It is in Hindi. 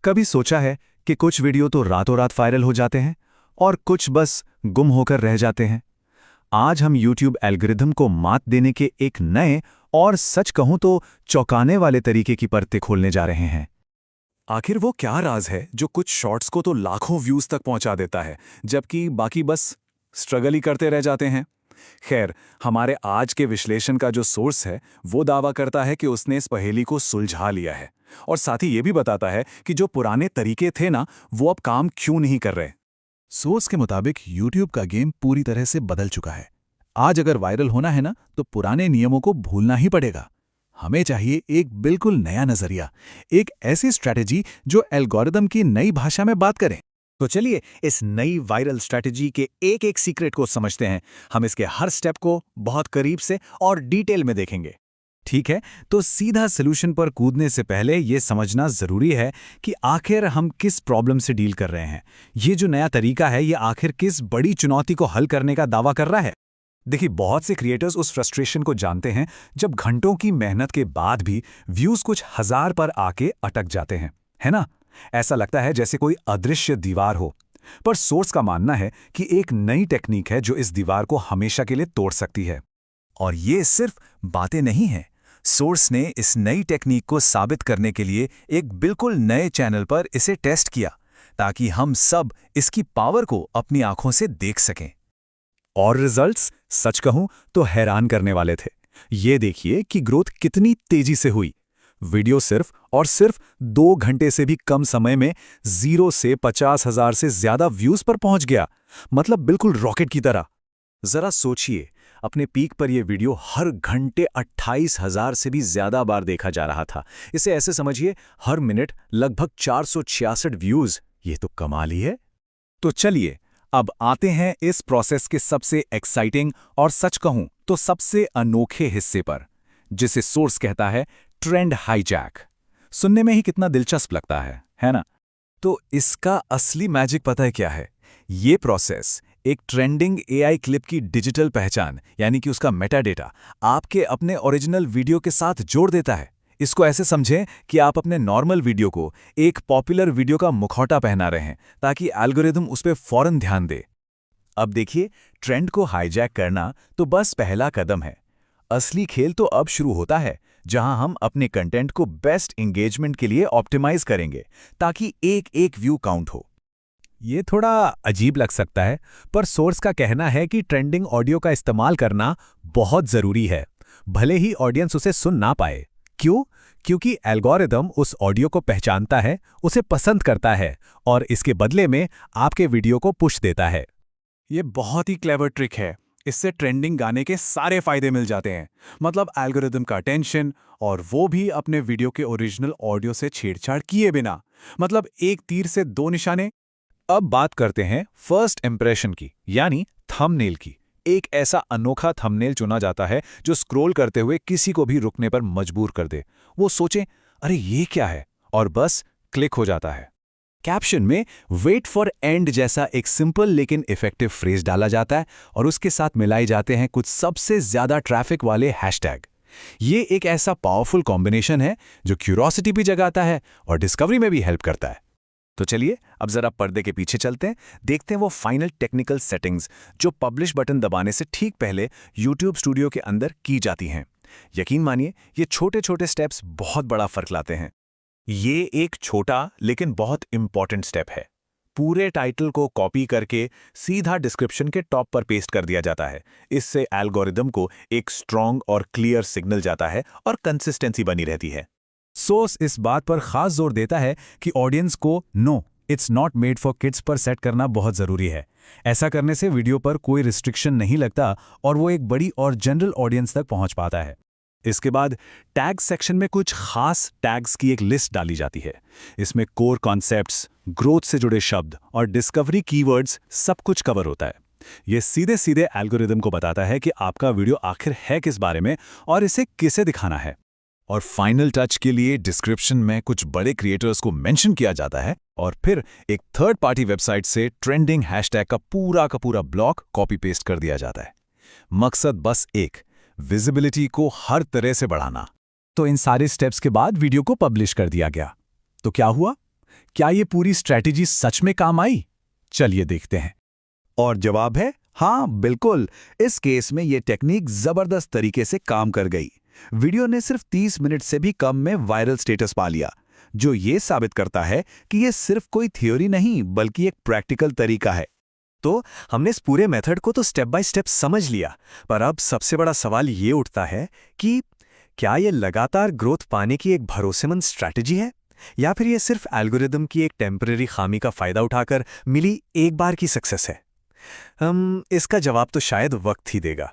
कभी सोचा है कि कुछ वीडियो तो रातों रात वायरल हो जाते हैं और कुछ बस गुम होकर रह जाते हैं। आज हम YouTube एल्गोरिदम को मात देने के एक नए और सच कहूं तो चौंकाने वाले तरीके की परतें खोलने जा रहे हैं। आखिर वो क्या राज है जो कुछ शॉर्ट्स को तो लाखों व्यूज तक पहुंचा देता है, जबकि बाकी बस स्ट्रगल ही करते रह जाते हैं। खैर, हमारे आज के विश्लेषण का जो सोर्स है वो दावा करता है कि उसने इस पहेली को सुलझा लिया है, और साथ ही ये भी बताता है कि जो पुराने तरीके थे ना, वो अब काम क्यों नहीं कर रहे। सोर्स के मुताबिक YouTube का गेम पूरी तरह से बदल चुका है। आज अगर वायरल होना है ना, तो पुराने नियमों को भूलना ही पड़ेगा। हमें चाहिए एक बिल्कुल नया नजरिया, एक ऐसी स्ट्रैटेजी जो एल्गोरिदम की नई भाषा में बात करे। तो चलिए इस नई वायरल स्ट्रैटेजी के एक एक सीक्रेट को समझते हैं। हम इसके हर स्टेप को बहुत करीब से और डिटेल में देखेंगे। ठीक है, तो सीधा सॉल्यूशन पर कूदने से पहले ये समझना जरूरी है कि आखिर हम किस प्रॉब्लम से डील कर रहे हैं। ये जो नया तरीका है, ये आखिर किस बड़ी चुनौती को हल करने का दावा कर रहा है। देखिए, बहुत से क्रिएटर्स उस फ्रस्ट्रेशन को जानते हैं जब घंटों की मेहनत के बाद भी व्यूज कुछ हजार पर आके अटक जाते हैं, है ना? ऐसा लगता है जैसे कोई अदृश्य दीवार हो। पर सोर्स का मानना है कि एक नई टेक्निक है जो इस दीवार को हमेशा के लिए तोड़ सकती है। और ये सिर्फ बातें नहीं हैं। सोर्स ने इस नई टेक्निक को साबित करने के लिए एक बिल्कुल नए चैनल पर इसे टेस्ट किया, ताकि हम सब इसकी पावर को अपनी आंखों से देख सकें। और रिजल्ट्स सच कहूं तो हैरान करने वाले थे। ये देखिए कि ग्रोथ कितनी तेजी से हुई। वीडियो सिर्फ और सिर्फ 2 घंटे से भी कम समय में 0 से 50,000 से ज्यादा व्यूज पर पहुंच गया। मतलब बिल्कुल रॉकेट की तरह। जरा सोचिए, अपने पीक पर यह वीडियो हर घंटे 28,000 से भी ज्यादा बार देखा जा रहा था। इसे ऐसे समझिए, हर मिनट लगभग 466 व्यूज। ये तो कमाल ही है। तो चलिए अब आते हैं इस प्रोसेस के सबसे एक्साइटिंग और सच कहूं तो सबसे अनोखे हिस्से पर, जिसे सोर्स कहता है ट्रेंड हाईजैक। सुनने में ही कितना दिलचस्प लगता है ना? तो इसका असली मैजिक पता है क्या है? ये प्रोसेस एक ट्रेंडिंग एआई क्लिप की डिजिटल पहचान, यानी कि उसका मेटा डेटा, आपके अपने ओरिजिनल वीडियो के साथ जोड़ देता है। इसको ऐसे समझें कि आप अपने नॉर्मल वीडियो को एक पॉपुलर वीडियो का मुखौटा पहना रहे हैं, ताकि एल्गोरिदम उस पर फौरन ध्यान दे। अब देखिए, ट्रेंड को हाईजैक करना तो बस पहला कदम है। असली खेल तो अब शुरू होता है, जहां हम अपने कंटेंट को बेस्ट एंगेजमेंट के लिए ऑप्टिमाइज करेंगे, ताकि एक एक व्यू काउंट हो। ये थोड़ा अजीब लग सकता है, पर सोर्स का कहना है कि ट्रेंडिंग ऑडियो का इस्तेमाल करना बहुत जरूरी है, भले ही ऑडियंस उसे सुन ना पाए। क्यों? क्योंकि एल्गोरिदम उस ऑडियो को पहचानता है, उसे पसंद करता है और इसके बदले में आपके वीडियो को पुश देता है। ये बहुत ही क्लेवर ट्रिक है। इससे ट्रेंडिंग गाने के सारे फायदे मिल जाते हैं। मतलब एल्गोरिदम का अटेंशन, और वो भी अपने वीडियो के ओरिजिनल ऑडियो से छेड़छाड़ किए बिना। मतलब एक तीर से 2 निशाने। अब बात करते हैं फर्स्ट इंप्रेशन की, यानी थंबनेल की। एक ऐसा अनोखा थंबनेल चुना जाता है जो स्क्रॉल करते हुए किसी को भी रुकने पर मजबूर कर दे। वो सोचे, अरे ये क्या है, और बस क्लिक हो जाता है। कैप्शन में वेट फॉर एंड जैसा एक सिंपल लेकिन इफेक्टिव फ्रेज डाला जाता है, और उसके साथ मिलाए जाते हैं कुछ सबसे ज्यादा ट्रैफिक वाले हैशटैग। ये एक ऐसा पावरफुल कॉम्बिनेशन है जो क्यूरोसिटी भी जगाता है और डिस्कवरी में भी हेल्प करता है। तो चलिए अब जरा पर्दे के पीछे चलते हैं, देखते हैं वो फाइनल टेक्निकल सेटिंग्स जो पब्लिश बटन दबाने से ठीक पहले YouTube स्टूडियो के अंदर की जाती हैं। यकीन मानिए, ये छोटे छोटे स्टेप्स बहुत बड़ा फर्क लाते हैं। ये एक छोटा लेकिन बहुत इंपॉर्टेंट स्टेप है। पूरे टाइटल को कॉपी करके सीधा डिस्क्रिप्शन के टॉप पर पेस्ट कर दिया जाता है। इससे एल्गोरिदम को एक स्ट्रॉन्ग और क्लियर सिग्नल जाता है और कंसिस्टेंसी बनी रहती है। सोर्स इस बात पर खास जोर देता है कि ऑडियंस को no it's not made for kids पर सेट करना बहुत जरूरी है। ऐसा करने से वीडियो पर कोई रिस्ट्रिक्शन नहीं लगता और वो एक बड़ी और जनरल ऑडियंस तक पहुंच पाता है। इसके बाद टैग सेक्शन में कुछ खास टैग्स की एक लिस्ट डाली जाती है। इसमें कोर कॉन्सेप्ट्स, ग्रोथ से जुड़े शब्द और डिस्कवरी कीवर्ड्स सब कुछ कवर होता है। ये सीधे सीधे एल्गोरिदम को बताता है कि आपका वीडियो आखिर है किस बारे में और इसे किसे दिखाना है। और फाइनल टच के लिए डिस्क्रिप्शन में कुछ बड़े क्रिएटर्स को मेंशन किया जाता है, और फिर एक थर्ड पार्टी वेबसाइट से ट्रेंडिंग हैशटैग का पूरा ब्लॉक कॉपी पेस्ट कर दिया जाता है। मकसद बस एक, विजिबिलिटी को हर तरह से बढ़ाना। तो इन सारे स्टेप्स के बाद वीडियो को पब्लिश कर दिया गया। तो क्या हुआ? क्या ये पूरी स्ट्रैटेजी सच में काम आई? चलिए देखते हैं। और जवाब है हाँ, बिल्कुल। इस केस में ये टेक्निक जबरदस्त तरीके से काम कर गई। वीडियो ने सिर्फ 30 मिनट से भी कम में वायरल स्टेटस पा लिया, जो ये साबित करता है कि ये सिर्फ कोई थ्योरी नहीं बल्कि एक प्रैक्टिकल तरीका है। तो हमने इस पूरे मेथड को तो स्टेप बाय स्टेप समझ लिया, पर अब सबसे बड़ा सवाल ये उठता है कि क्या ये लगातार ग्रोथ पाने की एक भरोसेमंद स्ट्रैटेजी है, या फिर ये सिर्फ एल्गोरिदम की एक टेम्पररी खामी का फायदा उठाकर मिली एक बार की सक्सेस है? इसका जवाब तो शायद वक्त ही देगा।